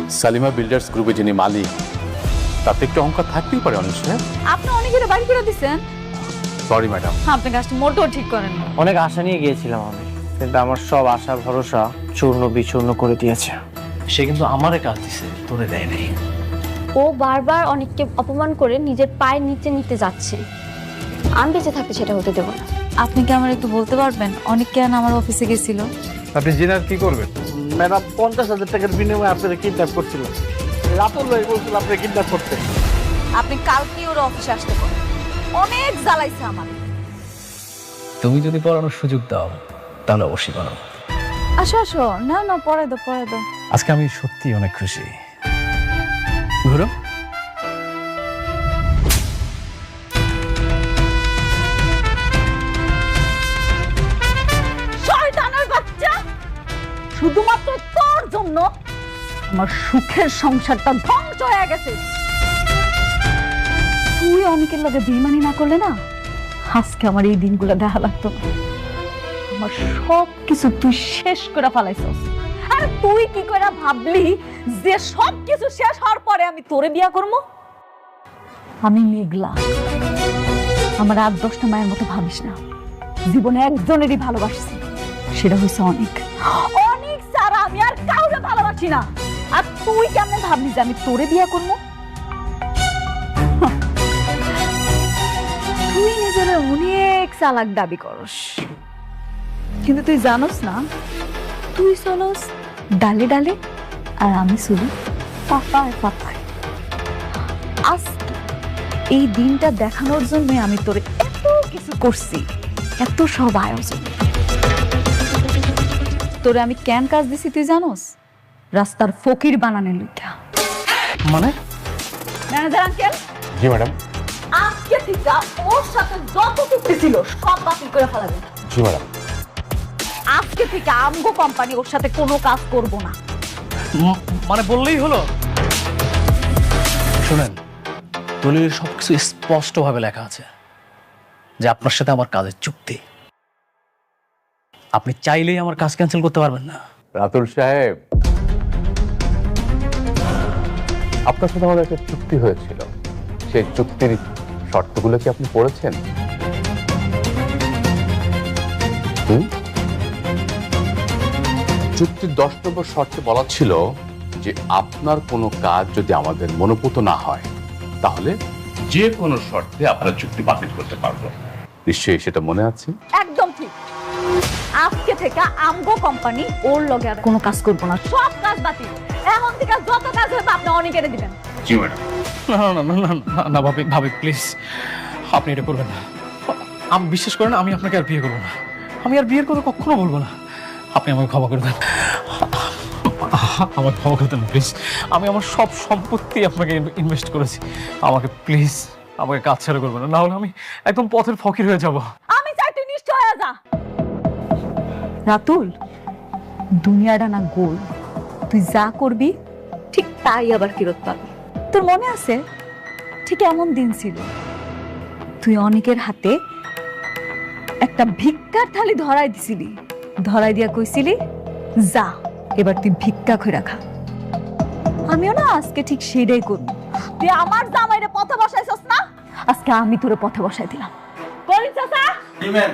Salima builders গ্রুপে যিনি মালিক, তাতে একটু অহংকার থাকতেই পারে অনিক সাহেব। আপনি অনেকের বাড়ি করে দিচ্ছেন। Sorry madam. আপনি কাজটা মোটেও ঠিক করেন না। অনেক আশা নিয়ে গিয়েছিলাম আমি, কিন্তু আমার সব আশা ভরসা চূর্ণ বিচূর্ণ করে দিয়েছে। সে কিন্তু আমারে কাজ দিছে, তোরে দেয় নাই। ও বারবার অনেককে অপমান করে নিজের পায়ের নিচে নিতে যাচ্ছে। আমি বেঁচে থাকতে সেটা হতে দেবো না। আপনি কি আমার একটু বলতে পারবেন অনেক কেন আমার অফিসে গেছিল? আপনি জিনার কি করবেন? ম্যাডাম 50,000 টাকার বিনিময়ে আপনারা কিডন্যাপ করছিল। রাতুল ভাই বলছিল আপনি কিডন্যাপ করতে। আপনি কালকে ওর অফিসে আসতে পারেন। অনেক জ্বালাইছে আমার। তুমি যদি পড়ানোর সুযোগ দাও তাহলে অবশ্যই পড়াবো। আসো আসো, না না পরে দাও পরে দাও। আজকে আমি সত্যি অনেক খুশি। ঘুরো। শয়তানের বাচ্চা, শুধুমাত্র তোর জন্য আমার সুখের সংসারটা ধ্বংস হয়ে গেছে। তুই অনেকের লগে বেইমানি না করলে না, আজকে আমার এই দিনগুলো দেখা লাগতো না। আমার সব কিছু তুই শেষ করে ফেলাইছস। আর তুই কি করে ভাবলি যে সব কিছু শেষ হওয়ার পরে আমি তোরে বিয়া করবো? আমি মেঘলা, আমার 8-10টা মায়ের মতো ভাবিস না। জীবনে একজনেরই ভালোবাসছি, সেটা হয়েছে অনেক। অনেক সারা আমি আর কাউকে ভালোবাসি না। আর তুই কেমন ভাবলি যে আমি তোরে বিয়া করবো? তুই নিজের অনেক চালাক দাবি করস, কিন্তু তুই জানোস না তুই চলস ডালে ডালে আর আমি চলি পাতায় পাতায়। আজকে এই দিনটা দেখানোর জন্য আমি তোরে এত কিছু করছি, এত সব আয়োজন। তোরে আমি কেন কাজ দিছি তুই জানোস? রাস্তার ফকির বানানোর লইগা। মানে? ম্যানেজার আঙ্কেল, জি ম্যাডাম। আজকে থেকে ওর সাথে যত চুক্তি ছিল সব বাতিল করে ফেলাবেন। জি ম্যাডাম। আজকে থেকে আমগো কোম্পানি ওর সাথে কোনো কাজ করব না। মানে বললেই হলো? শুনেন, দলিলের সবকিছু স্পষ্টভাবে লেখা আছে যে আপনার সাথে আমার কাজের চুক্তি। আপনি চাইলেই আমার কাজ ক্যান্সেল করতে পারবেন না। রাতুল সাহেব, আপনার সাথে আমাদের একটা চুক্তি হয়েছিল, সেই চুক্তির শর্তগুলো কি আপনি পড়েছেন? চুক্তির 10 নম্বর শর্তে বলা ছিল যে আপনার কোনো কাজ যদি আমাদের মনোপুত না হয় তাহলে যে কোনো শর্তে আপনার চুক্তি বাতিল করতে পারবো। নিশ্চয়ই সেটা মনে আছে? একদম ঠিক। আজকে থেকে আমগো কোম্পানি ওর লগে আর কোনো কাজ করব না, সব কাজ বাতিল। এখন থেকে যত কাজ হবে আপনি অনেকেরে দিবেন। জি ম্যাডাম। না না না না না না ভাবি, ভাবি প্লিজ আপনি এটা করবেন না। আমি বিশ্বাস করেন আমি আপনাকে আর বিয়ে করবো না। আমি আর বিয়ের কথা কখনো বলবো না। আপনি আমাকে ক্ষমা করে দেন, আমাকে ক্ষমা করে দেন প্লিজ। আমি আমার সব সম্পত্তি আপনাকে ইনভেস্ট করেছি। আমাকে প্লিজ, আমাকে কাজ ছেড়ে করবেন না, নাহলে আমি একদম পথের ফকির হয়ে যাব। আমি চাই তুই নিশ্চয় হয়ে যা। রাতুল, দুনিয়াটা না গোল, তুই যা করবি ঠিক তাই আবার ফেরত পাবি। তোর মনে আছে ঠিক এমন দিন ছিল, তুই অনেকের হাতে একটা ভিক্ষার থালি ধরাই দিছিলি, ধরাই দিয়া কইছিলি যা এবার তুই ভিক্ষা কইরা খা। আমিও না আজকে ঠিক সেটাই করব। তুই আমার জামাইরে পথে বসাইছস না, আজকে আমি তোরে পথে বসাই দিলাম। করিম চাচা, জি ম্যাম।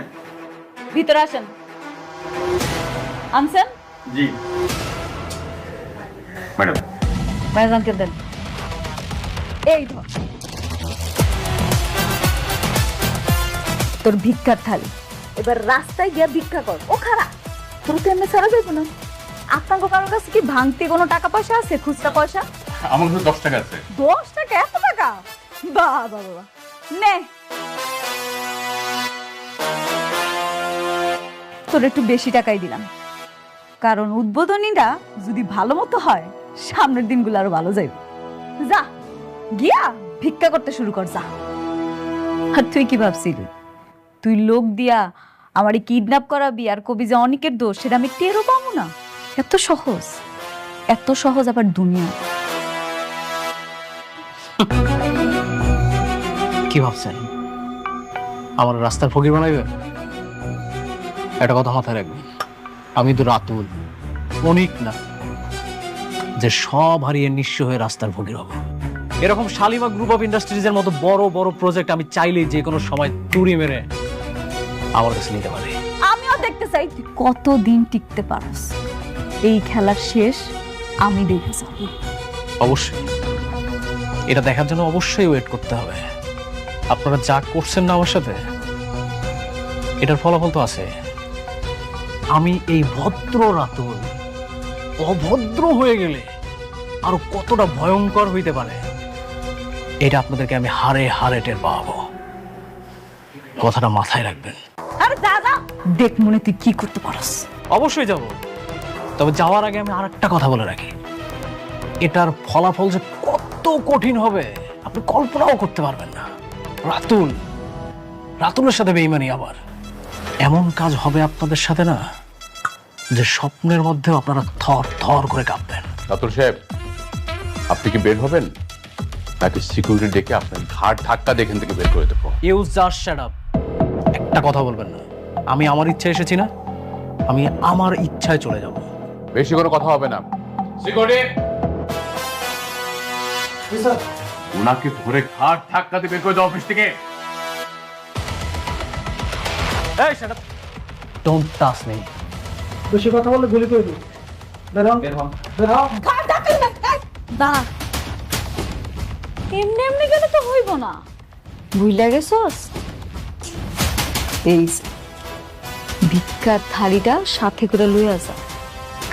ভিতরে আসেন। আনছেন? জি ম্যাডাম। ম্যানেজারকে দেন। এই ধর তোর ভিক্ষার থালি, এবার রাস্তায় গিয়ে ভিক্ষা কর। ও খারাপ, তোর তো এমনি সারা যাইব না। আপনার কারোর কাছে কি ভাঙতি কোনো টাকা পয়সা আছে, খুচরা পয়সা? আমার কাছে 10 টাকা আছে। 10 টাকা? এত টাকা? বাহ বাহ বাহ, নে তোর একটু বেশি টাকাই দিলাম, কারণ উদ্বোধনীটা যদি ভালো মতো হয় সামনের দিনগুলো আরো ভালো যাইবে। যা গিয়া ভিক্ষা করতে শুরু কর যা। আর তুই কি ভাবছিলি তুই লোক দিয়া আমারে কিডন্যাপ করাবি আর কবি যে অনেকের দোষ সেটা আমি টেরও পাবো না? এত সহজ, এত সহজ আবার দুনিয়া। কি ভাবছেন আমার রাস্তার ফকির বানাইবে? একটা কথা মাথায় রাখবেন, আমি তো রাতুল, অনেক না। যে সব হারিয়ে নিঃস্ব হয়ে রাস্তার ভোগী হব। এরকম শালিমা গ্রুপ অফ ইন্ডাস্ট্রিজের মতো বড় বড় প্রজেক্ট আমি চাইলেই যে কোনো সময় তুড়ি মেরে আমার কাছে নিতে পারি। আমিও দেখতে চাই তুই কতদিন টিকতে পারস। এই খেলার শেষ আমি দেখে যাব। অবশ্যই, এটা দেখার জন্য অবশ্যই ওয়েট করতে হবে। আপনারা যা করছেন না আমার সাথে, এটার ফলাফল তো আছে। আমি এই ভদ্র রাতুল অভদ্র হয়ে গেলে আরো কতটা ভয়ঙ্কর হইতে পারে, এটা আপনাদেরকে আমি হারে হারে টের পাবো। কথাটা মাথায় রাখবেন। আরে দাদা, দেখ মনে তুই কি করতে পারস। অবশ্যই যাব, তবে যাওয়ার আগে আমি আরেকটা কথা বলে রাখি। এটার ফলাফল যে কত কঠিন হবে আপনি কল্পনাও করতে পারবেন না। রাতুলের সাথে বেইমানি, আবার এমন কাজ হবে আপনাদের সাথে না, যে স্বপ্নের মধ্যেও আপনারা থর থর করে কাঁপবেন। রাতুল সাহেব, আপনি কি বের হবেন, নাকি সিকিউরিটি ডেকে আপনার ঘাট ধাক্কা দিয়ে এখান থেকে বের করে দেবো? Use just shut up. একটা কথা বলবেন না। আমি আমার ইচ্ছায় এসেছি না, আমি আমার ইচ্ছায় চলে যাব। বেশি কোনো কথা হবে না। সিকিউরিটি, ওনাকে ধরে ঘাট ধাক্কা দিয়ে বের করে দাও অফিস থেকে। এই shut up, don't touch me. বেশি কথা বললে গুলি করে দিই। বেরো বেরো। দা এমনি এমনি গেলে তো হইব না। বুঝলা গেছস? এই যে, ভিক্ষার থালিটা সাথে করে লইয়া যা,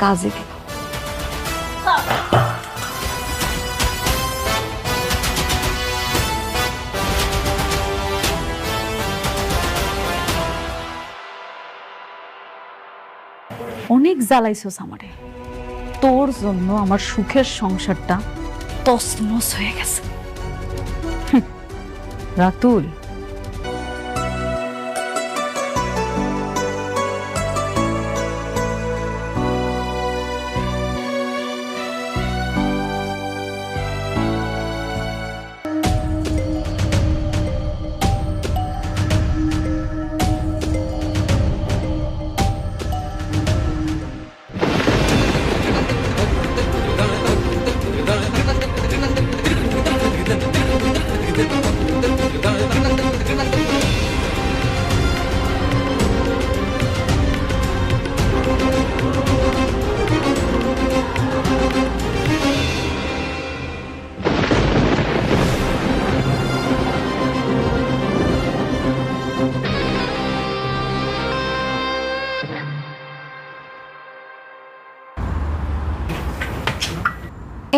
কাজে দিব। অনেক জ্বালাইছস আমারে। তোর জন্য আমার সুখের সংসারটা তছনছ হয়ে গেছে। রাতুল,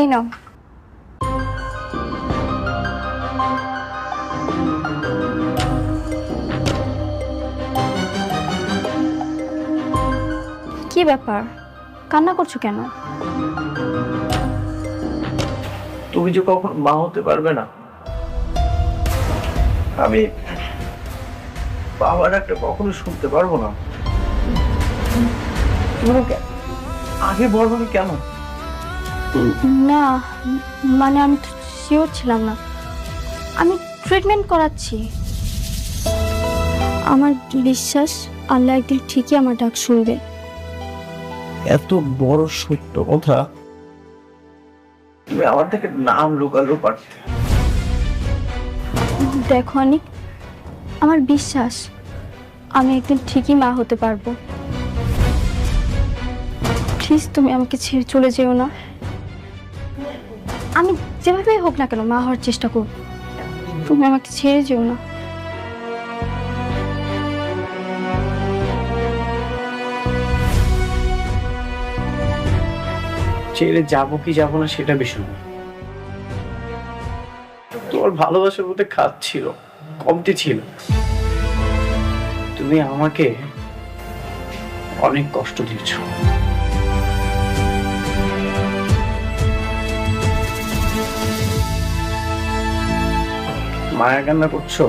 এই নাও। কি ব্যাপার, কান্না করছো কেন? তুমি যে কখন মা হতে পারবে না, আমি বাবার একটা কখনো শুনতে পারবো না। তুমি আমাকে আগে বলবো না কেন? না মানে আমি শিওর ছিলাম না। আমি ট্রিটমেন্ট করাচ্ছি। আমার বিশ্বাস আল্লাহ একদিন ঠিকই আমার ডাক শুনবে। এত বড় সত্য কথা তুমি আমার থেকে নাম লুকালো পারতে। দেখো অনিক, আমার বিশ্বাস আমি একদিন ঠিকই মা হতে পারবো। প্লিজ তুমি আমাকে ছেড়ে চলে যেও না। আমি যেভাবেই হোক না কেন মা হওয়ার চেষ্টা করব। তুমি আমাকে ছেড়ে যেও না। ছেড়ে যাবো কি যাবো না সেটা বিষয় না। তোমার ভালোবাসার মধ্যে খাত ছিল, কমতি ছিল। তুমি আমাকে অনেক কষ্ট দিয়েছ। মায়া কান্না করছো,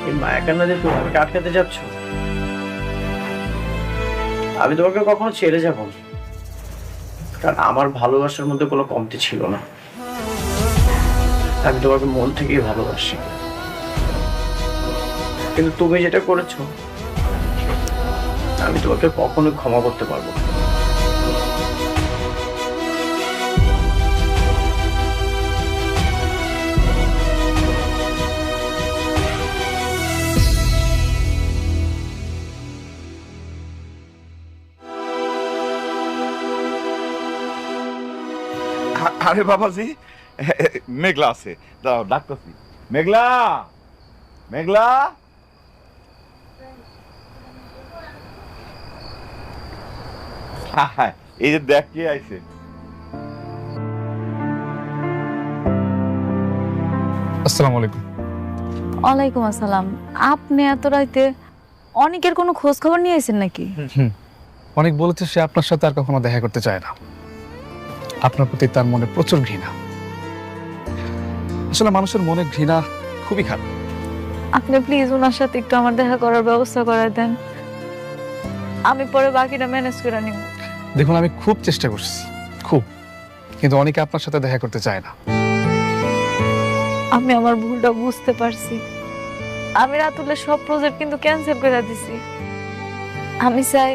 এই মায়া কান্না দিয়ে তুমি আমাকে আটকাতে যাচ্ছ। আমি তোমাকে কখনো ছেড়ে যাবো না, কারণ আমার ভালোবাসার মধ্যে কোনো কমতি ছিল না। আমি তোমাকে মন থেকেই ভালোবাসি। কিন্তু তুমি যেটা করেছো আমি তোমাকে কখনো ক্ষমা করতে পারবো না। আরে বাবাজি, মেঘলা আছে, দাঁড়াও ডাকতেছি। মেঘলা, মেঘলা। হ্যাঁ, এই যে দেখ কে আইছে। আসসালামু আলাইকুম। ওয়ালাইকুম আসসালাম। আপনি এত রাইতে অনেকের কোনো খোঁজ খবর নিয়ে আইছেন নাকি? অনেক বলেছে সে আপনার সাথে আর কখনো দেখা করতে চায় না। আপনার প্রতি তার মনে প্রচুর ঘৃণা। আসলে মানুষের মনে ঘৃণা খুবই খারাপ। আপনি প্লিজ ওনার সাথে একটু আমার দেখা করার ব্যবস্থা করে দেন, আমি পরে বাকিটা ম্যানেজ করে নিব। দেখুন, আমি খুব চেষ্টা করছি, খুব, কিন্তু অনেকে আপনার সাথে দেখা করতে চায় না। আমি আমার ভুলটা বুঝতে পারছি। আমি রাতুলের সব প্রজেক্ট কিন্তু ক্যান্সেল করে দিছি। আমি চাই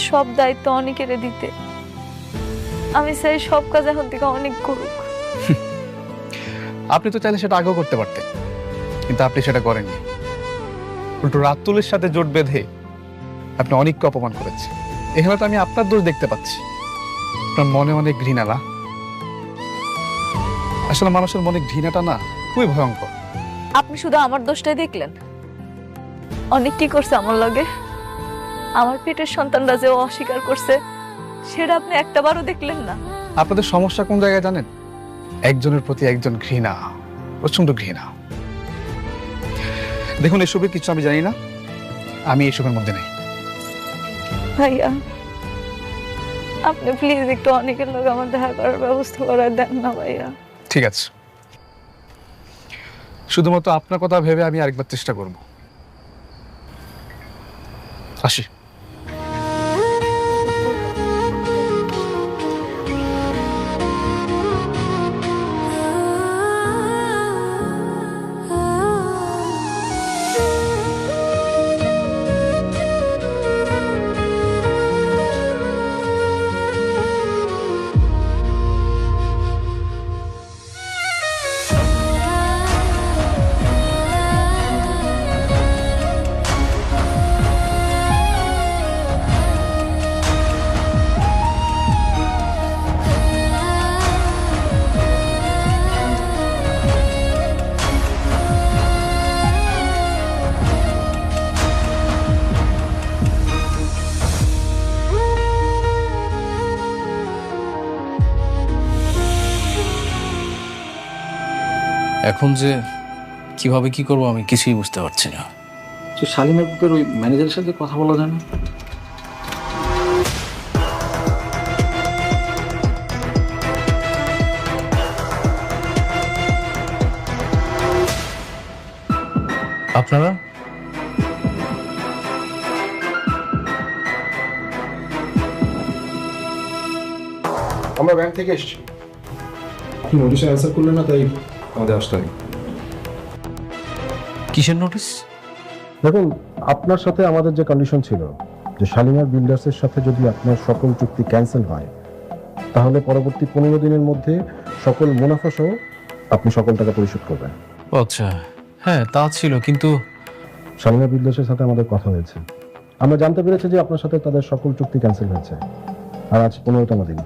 সব দায়িত্ব অনেকের দিতে। আমি চাই সব কাজ এখন থেকে অনেক করুক। আপনি তো চাইলে সেটা আগেও করতে পারতেন, কিন্তু আপনি সেটা করেননি। উল্টো রাতুলের সাথে জোট বেঁধে আপনি অনেককে অপমান করেছেন। এখানে তো আমি আপনার দোষ দেখতে পাচ্ছি। আপনার মনে অনেক ঘৃণা না? আসলে মানুষের মনে ঘৃণাটা না খুবই ভয়ঙ্কর। আপনি শুধু আমার দোষটাই দেখলেন? অনেক কি করছে আমার লগে। আমার পেটের সন্তানরা যে অস্বীকার করছে সেটা আপনি একটাবারও দেখলেন না। আপনাদের সমস্যা কোন জায়গায় জানেন? একজনের প্রতি একজন ঘৃণা, প্রচন্ড ঘৃণা। দেখুন, এসবের কিছু আমি জানি না, আমি এসবের মধ্যে নেই। ভাইয়া, আপনি প্লিজ একটু অনেকের লোক আমার দেখা করার ব্যবস্থা করে দেন না ভাইয়া। ঠিক আছে, শুধুমাত্র আপনার কথা ভেবে আমি আরেকবার চেষ্টা করব। আসি। এখন যে কিভাবে কি করবো আমি কিছুই বুঝতে পারছি না। শালিমার গ্রুপের ওই ম্যানেজারের সাথে কথা বলা যায় না? আপনারা আমরা ব্যাংক থেকে এসেছি। আপনি নোটিশে অ্যান্সার করলেন না, তাই আমাদের আসতে হয়। কিসের নোটিশ? দেখুন, আপনার সাথে আমাদের যে কন্ডিশন ছিল যে শালিমার বিল্ডার্সের সাথে যদি আপনার সকল চুক্তি ক্যান্সেল হয় তাহলে পরবর্তী 15 দিনের মধ্যে সকল মুনাফা সহ আপনি সকল টাকা পরিশোধ করবেন। আচ্ছা, হ্যাঁ তা ছিল, কিন্তু শালিমা বিল্ডার্সের সাথে আমাদের কথা হয়েছে। আমরা জানতে পেরেছি যে আপনার সাথে তাদের সকল চুক্তি ক্যান্সেল হয়েছে, আর আজ 15তম দিন।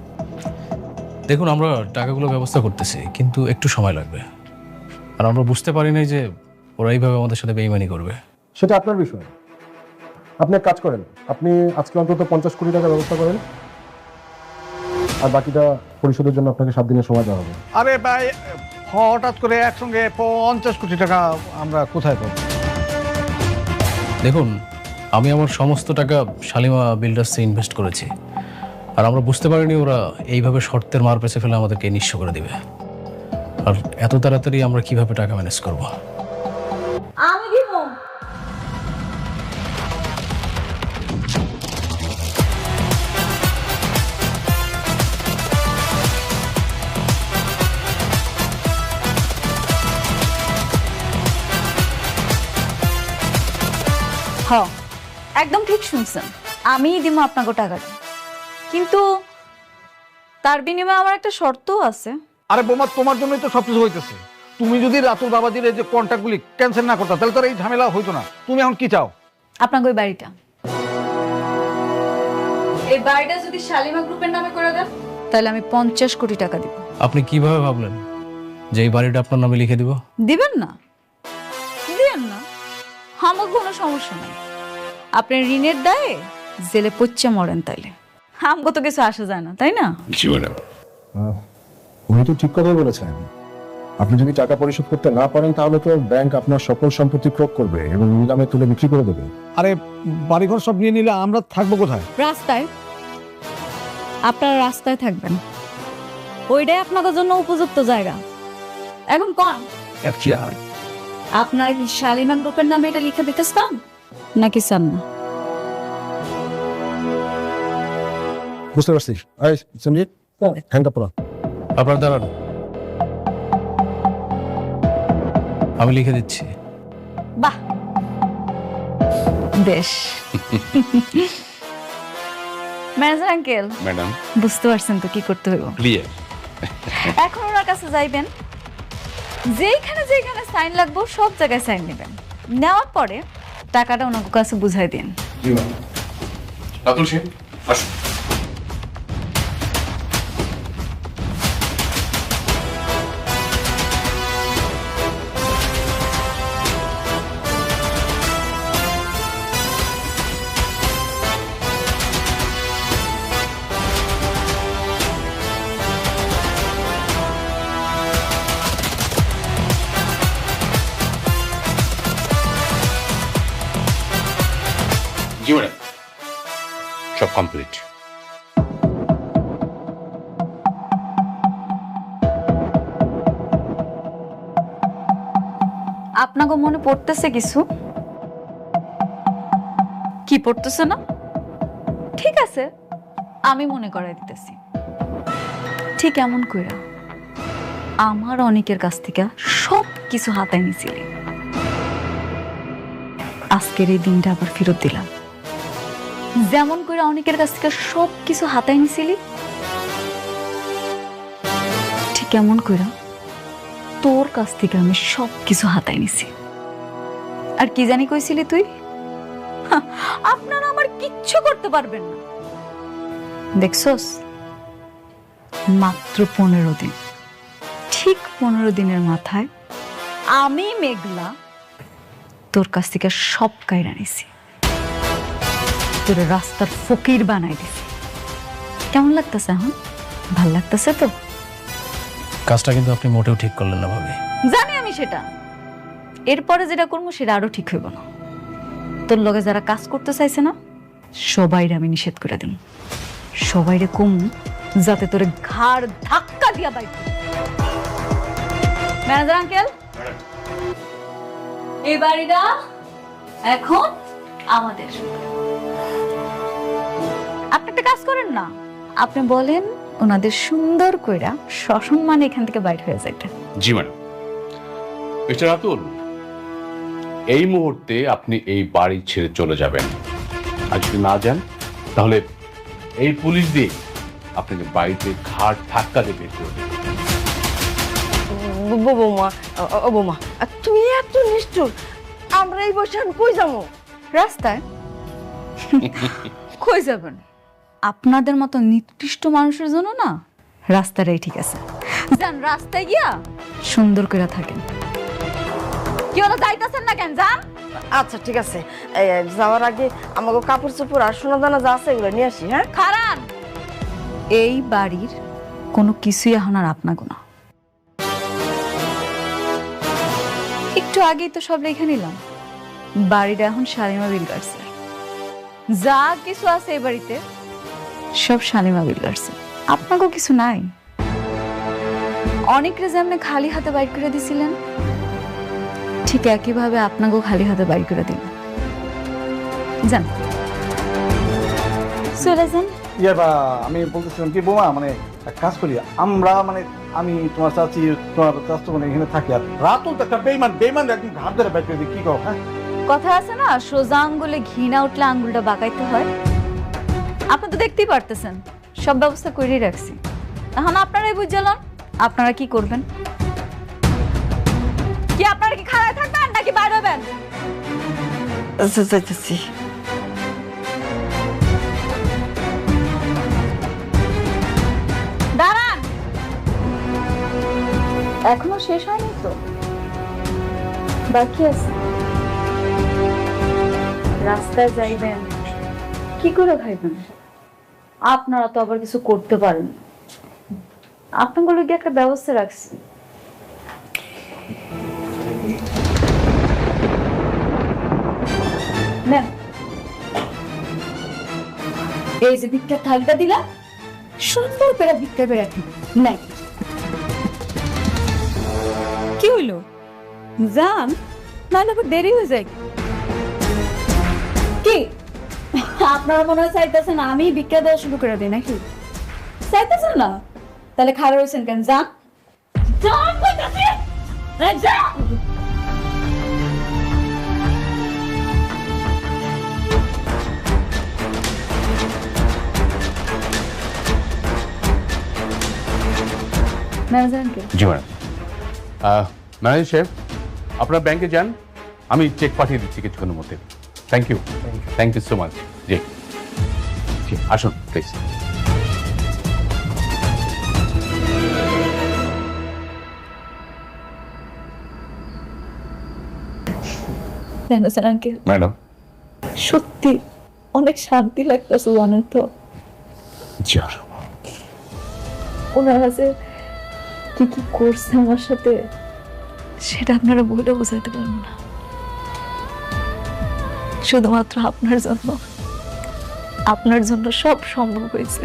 দেখুন, আমরা টাকাগুলো ব্যবস্থা করতেছি, কিন্তু একটু সময় লাগবে। আর আমরা বুঝতে পারি নাই যে ওরা এইভাবে আমাদের সাথে বেইমানি করবে। সেটা আপনার বিষয়। আপনি এক কাজ করেন, আপনি আজকে অন্তত 50 কোটি টাকা ব্যবস্থা করেন, আর বাকিটা পরিশোধের জন্য আপনাকে 7 দিনের সময় দেওয়া হবে। আরে ভাই, হঠাৎ করে একসঙ্গে 50 কোটি টাকা আমরা কোথায় পাবো? দেখুন, আমি আমার সমস্ত টাকা শালিমা বিল্ডার্সে ইনভেস্ট করেছি, আর আমরা বুঝতে পারিনি ওরা এইভাবে শর্তের মার পেছে ফেলে আমাদেরকে নিঃস্ব করে দিবে। আর এত তাড়াতাড়ি আমরা কিভাবে টাকা ম্যানেজ করবো? আমি দিব। হ্যাঁ, একদম ঠিক শুনছেন, আমিই দিব আপনাকে টাকাটা, কিন্তু তার বিনিময়ে আমার একটা শর্তও আছে। আরে বোমা, তোমার জন্যই তো সবকিছু হইতেছে। তুমি যদি রাতুল বাবাজির এই যে কন্ট্রাক্টগুলি ক্যান্সেল না করতা তাহলে তো এই ঝামেলা হইতো না। তুমি এখন কি চাও? আপনাকে ওই বাড়িটা, এই বাড়িটা যদি শালিমা গ্রুপের নামে করে দেন তাহলে আমি 50 কোটি টাকা দিব। আপনি কিভাবে ভাবলেন যে এই বাড়িটা আপনার নামে লিখে দিব? দিবেন না? দিবেন না, আমার কোনো সমস্যা নাই। আপনি ঋণের দায়ে জেলে পচ্চা মরেন, তাইলে আমগো তো কিছু আসা যায় না, তাই না? জি ম্যাডাম। উনি তো ঠিক কথাই বলেছেন। আপনি যদি টাকা পরিশোধ করতে না পারেন তাহলে তো ব্যাংক আপনার সকল সম্পত্তি ক্রোক করবে এবং নিলামে তুলে বিক্রি করে দেবে। আরে বাড়িঘর সব নিয়ে নিলে আমরা থাকবো কোথায়? রাস্তায়। আপনারা রাস্তায় থাকবেন, ওইটাই আপনাদের জন্য উপযুক্ত জায়গা। এখন কোন আপনার কি শালিমা গ্রুপের নামে এটা লিখে দিতে চান নাকি চান না? বুঝতে পারছিস? এই সঞ্জিত, হ্যান্ড আপ করা। আপনার দাঁড়ান, আমি লিখে দিচ্ছি। বাহ, বেশ। ম্যানেজার আঙ্কেল, ম্যাডাম বুঝতে পারছেন তো কি করতে হইব? ক্লিয়ার। এখন ওনার কাছে যাইবেন, যেখানে যেখানে সাইন লাগবে সব জায়গায় সাইন নেবেন। নেওয়ার পরে টাকাটা ওনার কাছে বুঝাই দিন। জি ম্যাডাম। রাতুল সাহেব আসুন। জি ম্যাডাম, সব কমপ্লিট। আপনাকে মনে পড়তেছে কিছু? কি পড়তেছে না? ঠিক আছে, আমি মনে করাই দিতেছি। ঠিক এমন কইরা আমার অনেকের কাছ থেকে সব কিছু হাতায় নিছিলি, আজকের এই দিনটা আবার ফেরত দিলাম। যেমন করে অনেকের কাছ থেকে সব কিছু হাতায় নিছিলি, ঠিক এমন করে তোর কাছ থেকে আমি সব কিছু হাতায় নিছি। আর কি জানি কইছিলি তুই? আপনারা আমার কিচ্ছু করতে পারবেন না। দেখছস, মাত্র 15 দিন, ঠিক 15 দিনের মাথায় আমি মেঘলা তোর কাছ থেকে সব কাইরা নিছি, তোর রাস্তার ফকির বানাই দিছি। কেমন লাগতেছে এখন? ভাল লাগতেছে তো? কাজটা কিন্তু আপনি মোটেও ঠিক করলেন না ভাবি। জানি আমি সেটা। এরপরে যেটা করবো সেটা আরো ঠিক হইব না। তোর লগে যারা কাজ করতে চাইছে না, সবাইরে আমি নিষেধ করে দিন। সবাইরে কম যাতে তোরে ঘাড় ধাক্কা দিয়া বাইক। ম্যানেজার আঙ্কেল, এই বাড়িটা এখন আমাদের। আপনি একটা কাজ করেন না, আপনি বলেন ওনাদের সুন্দর কইরা সসম্মানে এখান থেকে বাইর হয়ে যাইতে। জি ম্যাডাম। মিস্টার রাতুল, এই মুহূর্তে আপনি এই বাড়ি ছেড়ে চলে যাবেন। আর যদি না যান তাহলে এই পুলিশ দিয়ে আপনাকে বাড়িতে ঘাট ধাক্কা দিয়ে বের করে দেবে। বৌমা, বৌমা, তুমি এত নিষ্ঠুর। আমরা এই বসে কই যাবো? রাস্তায়। কই যাবেন? আপনাদের মতো নিকৃষ্ট মানুষের জন্য না রাস্তাটাই ঠিক আছে। যান, রাস্তায় গিয়া সুন্দর করে থাকেন। কি হলো, যাইতাছেন না কেন? যান। আচ্ছা ঠিক আছে, যাওয়ার আগে আমাকে কাপড় চোপড় আর সোনা দানা যা আছে এগুলো নিয়ে আসি। হ্যাঁ, খারান। এই বাড়ির কোনো কিছুই এখন আর আপনাকে না। একটু আগেই তো সব রেখে নিলাম। বাড়িটা এখন শালিমা বিল্ডার্সের। যা কিছু আছে এই বাড়িতে সব শালিমা বিল্ডার্সের। আপনাকেও কিছু নাই। অনেকরে যেমন খালি হাতে বাইর করে দিছিলেন, ঠিক একইভাবে আপনাকেও খালি হাতে বাইর করে দিন। যান, চলে যান। আমি বলতেছিলাম কি বৌমা, মানে এক কাজ করি আমরা, মানে আমি তোমার চাচি তোমার চাচু মানে এখানে থাকি, আর রাতুল তো একটা বেইমান, বেইমান একদম ঘাট ধরে বাইর করে দিই। কি কও? হ্যাঁ, কথা আছে না, সোজা আঙ্গুলে ঘি না উঠলে আঙ্গুলটা বাঁকাইতে হয়। আপনি তো দেখতেই পারতেছেন সব ব্যবস্থা করেই রাখছি। এখন আপনারাই বুঝলেন আপনারা কি করবেন। কি আপনারা কি খাড়ায় থাকবেন নাকি বাইরে হবেন? যাইতেছি। এখনো শেষ হয়নি তো, বাকি আছে। রাস্তায় যাইবেন, কি করে খাইবেন? আপনারা তো আবার কিছু করতে পারেন। আপনাগুলো গিয়ে একটা ব্যবস্থা রাখছি। নেন, এই যে ভিক্ষার থালটা দিলাম, সুন্দর করে ভিক্ষা করে রাখি। নাই কি হইলো? যান, নাহলে আবার দেরি হয়ে যায়। কি আপনারা মনে হয় চাইতেছেন আমি ভিক্ষা দেওয়া শুরু করে দিই নাকি? চাইতেছেন না? তাহলে খাবার হয়েছেন কেন? যান, যান কইতাছি, যান। জি ম্যাডাম। ম্যানেজার সাহেব, আপনারা ব্যাংকে যান, আমি চেক পাঠিয়ে দিচ্ছি কিছুক্ষণের মধ্যে। Thank you, thank you so much. জি জি, আসুন প্লিজ। ম্যাডাম, সত্যি অনেক শান্তি লাগতেছে জানেন তো। জি ওনারা যে কি কি করছে আমার সাথে, সেটা আপনারা বলে বোঝাতে পারবো না। শুধুমাত্র আপনার জন্য সব সম্ভব হয়েছে।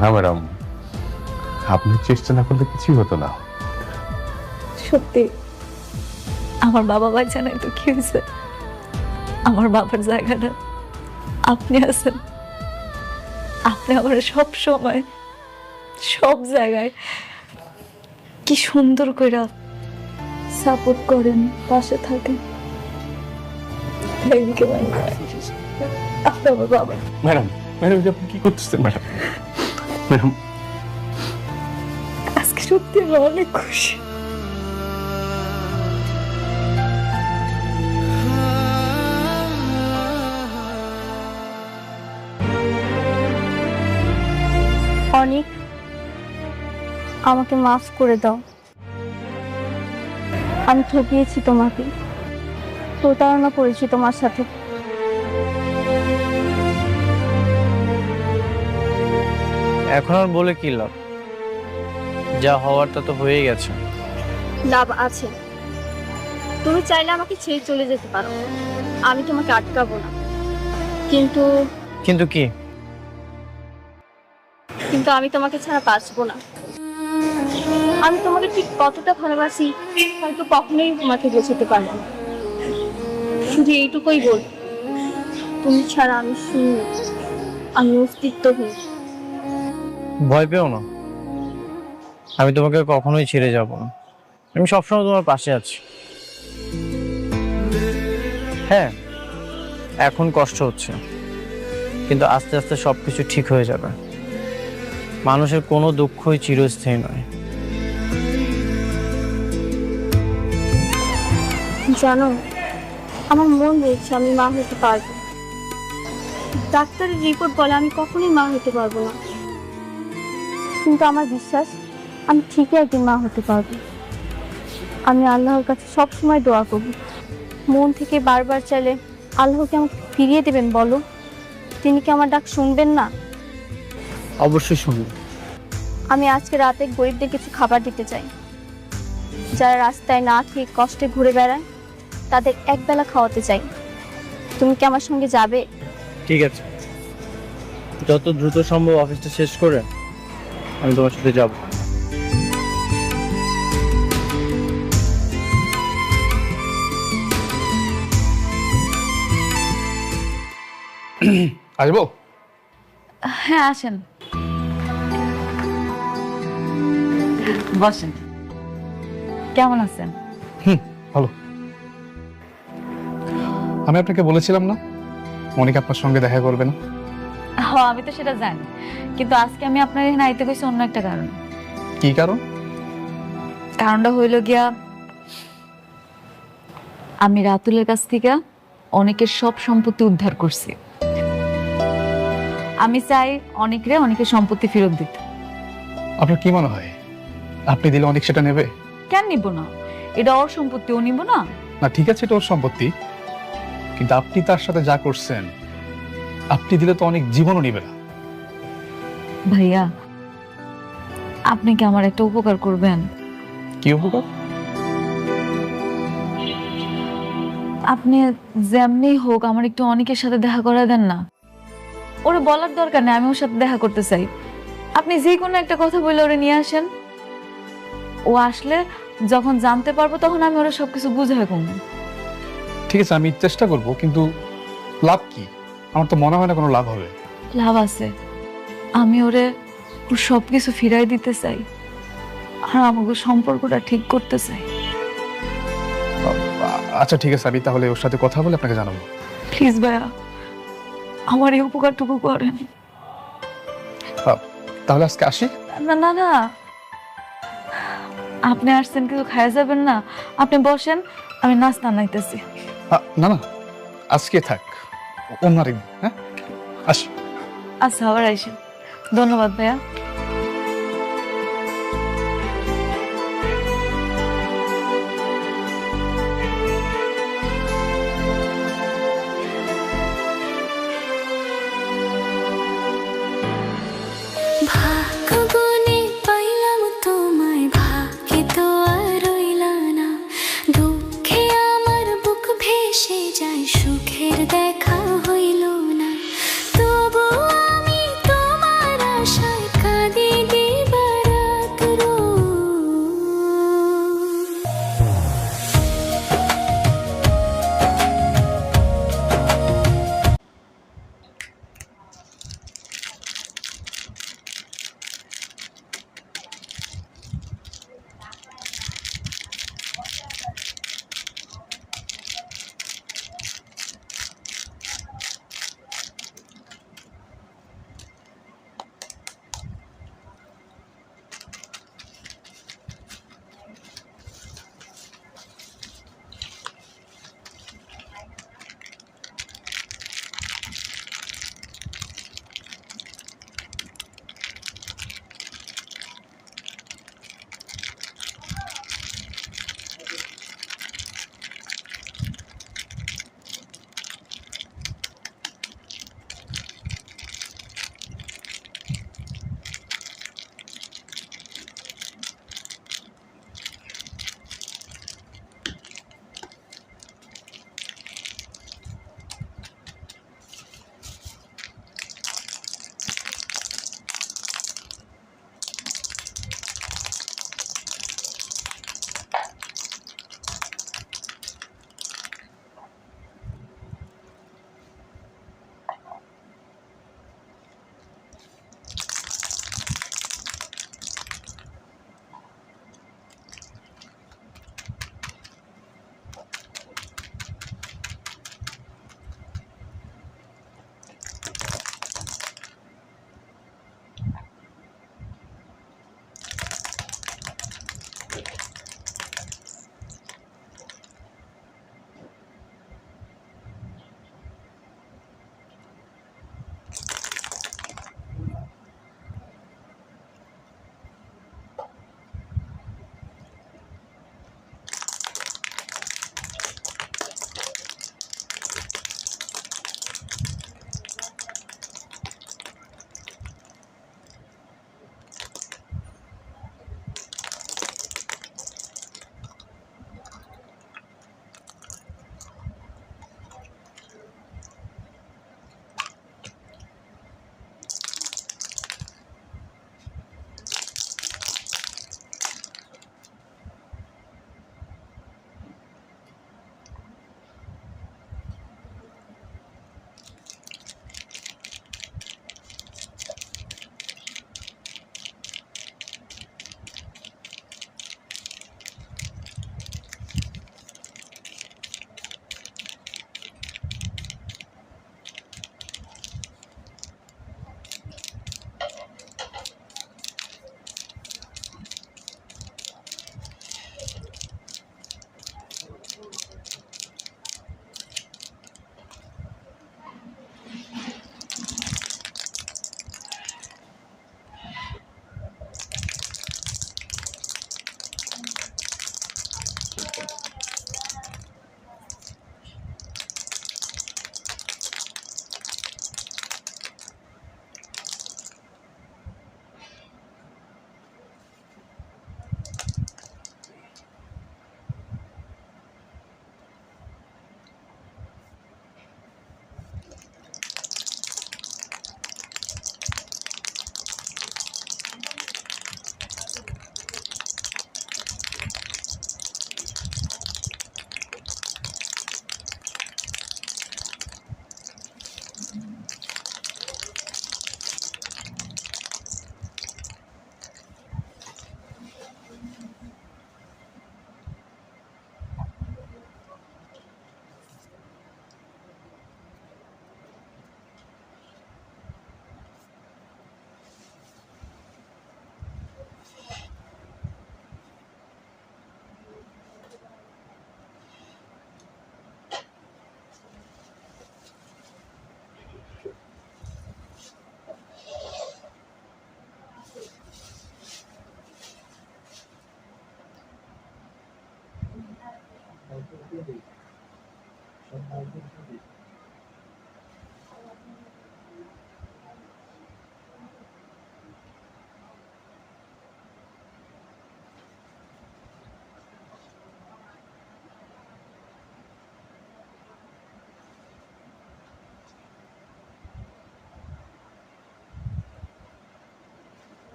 না ম্যাডাম, আপনি চেষ্টা না করলে কিছুই হতো না। সত্যি আমার বাবা বাচ্চা নাই তো কি হয়েছে? আমার বাবার জায়গাটা আপনি আছেন। আপনি আমার সব সময় সব জায়গায় কি সুন্দর করে সাপোর্ট করেন, পাশে থাকেন। আপনি আমার বাবা। ম্যাডাম, ম্যাডাম আপনি কি করতেছেন? ম্যাডাম, ম্যাডাম আজকে সত্যি আমি অনেক খুশি। অনেক আমাকে মাফ করে দাও। আমি ঠকিয়েছি তোমাকে, প্রতারণা করেছি তোমার সাথে। এখন আর বলে কি লাভ? যা হওয়ার তা তো হয়ে গেছে। লাভ আছে। তুমি চাইলে আমাকে ছেড়ে চলে যেতে পারো, আমি তোমাকে আটকাবো না। কিন্তু কিন্তু কি? কিন্তু আমি তোমাকে ছাড়া বাঁচবো না। আমি তোমাকে ঠিক কতটা ভালোবাসি হয়তো কখনোই তোমাকে বোঝাতে পারবো না। শুধু এইটুকুই বল, তুমি ছাড়া আমি শূন্য, আমি অস্তিত্বহীন। ভয় পেও না, আমি তোমাকে কখনোই ছেড়ে যাব না। আমি সবসময় তোমার পাশে আছি। হ্যাঁ, এখন কষ্ট হচ্ছে, কিন্তু আস্তে আস্তে সবকিছু ঠিক হয়ে যাবে। মানুষের কোনো দুঃখই চিরস্থায়ী নয়। জানো, আমার মন বলছে আমি মা হতে পারবো। ডাক্তারের রিপোর্ট বলে আমি কখনোই মা হতে পারবো না, কিন্তু আমার বিশ্বাস আমি ঠিকই একদিন মা হতে পারবো। আমি আল্লাহর কাছে সবসময় দোয়া করব। মন থেকে বারবার চাইলে আল্লাহকে আমাকে ফিরিয়ে দেবেন বলো? তিনি কি আমার ডাক শুনবেন না? অবশ্যই শুনবো। আমি আজকে রাতে গরিবদের কিছু খাবার দিতে চাই। যারা রাস্তায় না খেয়ে কষ্টে ঘুরে বেড়ায়, তাদের একবেলা খাওয়াতে চাই। তুমি কি আমার সঙ্গে যাবে? ঠিক আছে, যত দ্রুত সম্ভব অফিসটা শেষ করে আমি তোমার সাথে যাব। আসবো? হ্যাঁ, আসেন, বসেন। কেমন আছেন? ভালো। আমি আপনাকে বলেছিলাম না মনিকা আপনার সঙ্গে দেখা করবে না? হ্যাঁ, আমি তো সেটা জানি, কিন্তু আজকে আমি আপনার এখানে আইতে গেছি অন্য একটা কারণ। কি কারণ? কারণটা হইল গিয়া, আমি রাতুলের কাছ থেকে অনেকের সব সম্পত্তি উদ্ধার করছি। আমি চাই অনেকের সম্পত্তি ফেরত দিতে। আপনার কি মনে হয় আপনি দিলে অনেক সেটা নেবে? কেন নিব না? এটা ওর সম্পত্তি, ও নিব না? না ঠিক আছে, এটা ওর সম্পত্তি, কিন্তু আপনি তার সাথে যা করছেন, আপনি দিলে তো অনেক জীবনও নিবে না। ভাইয়া, আপনি কি আমার একটা উপকার করবেন? কি উপকার? আপনি যেমনি হোক আমার একটু অনেকের সাথে দেখা করে দেন না। ওরে বলার দরকার নেই আমি ওর সাথে দেখা করতে চাই। আপনি যে কোনো একটা কথা বলে ওরে নিয়ে আসেন। ও আসলে যখন জানতে পারবো তখন আমি ওরা সবকিছু বুঝাই কমবো। ঠিক আছে, আমি চেষ্টা করব, কিন্তু লাভ কি? আমার তো মনে হয় না কোনো লাভ হবে। লাভ আছে। আমি ওরে ওর সবকিছু ফিরাই দিতে চাই, আর আমাকে সম্পর্কটা ঠিক করতে চাই। আচ্ছা ঠিক আছে, আমি তাহলে ওর সাথে কথা বলে আপনাকে জানাবো। প্লিজ ভাইয়া, আমার এই উপকারটুকু করেন। তাহলে আজকে আসি? না না না, আপনি আসছেন কিছু খাওয়া যাবেন না? আপনি বসেন, আমি নাস্তা আনাইতেছি। না না, আজকে থাক, অন্য আরেকদিন। হ্যাঁ, আসি। আচ্ছা, আবার আইসেন। ধন্যবাদ ভাইয়া। ভাগ্যগুণে পাইলাম তোমায়, ভাগ্যে তো আর রইলা না। দুঃখে আমার বুক ভেসে যায়, সুখের দেখা হইল না। তবু আমি তোমার আশায় কাঁদি দিবারাত রোজ।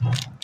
না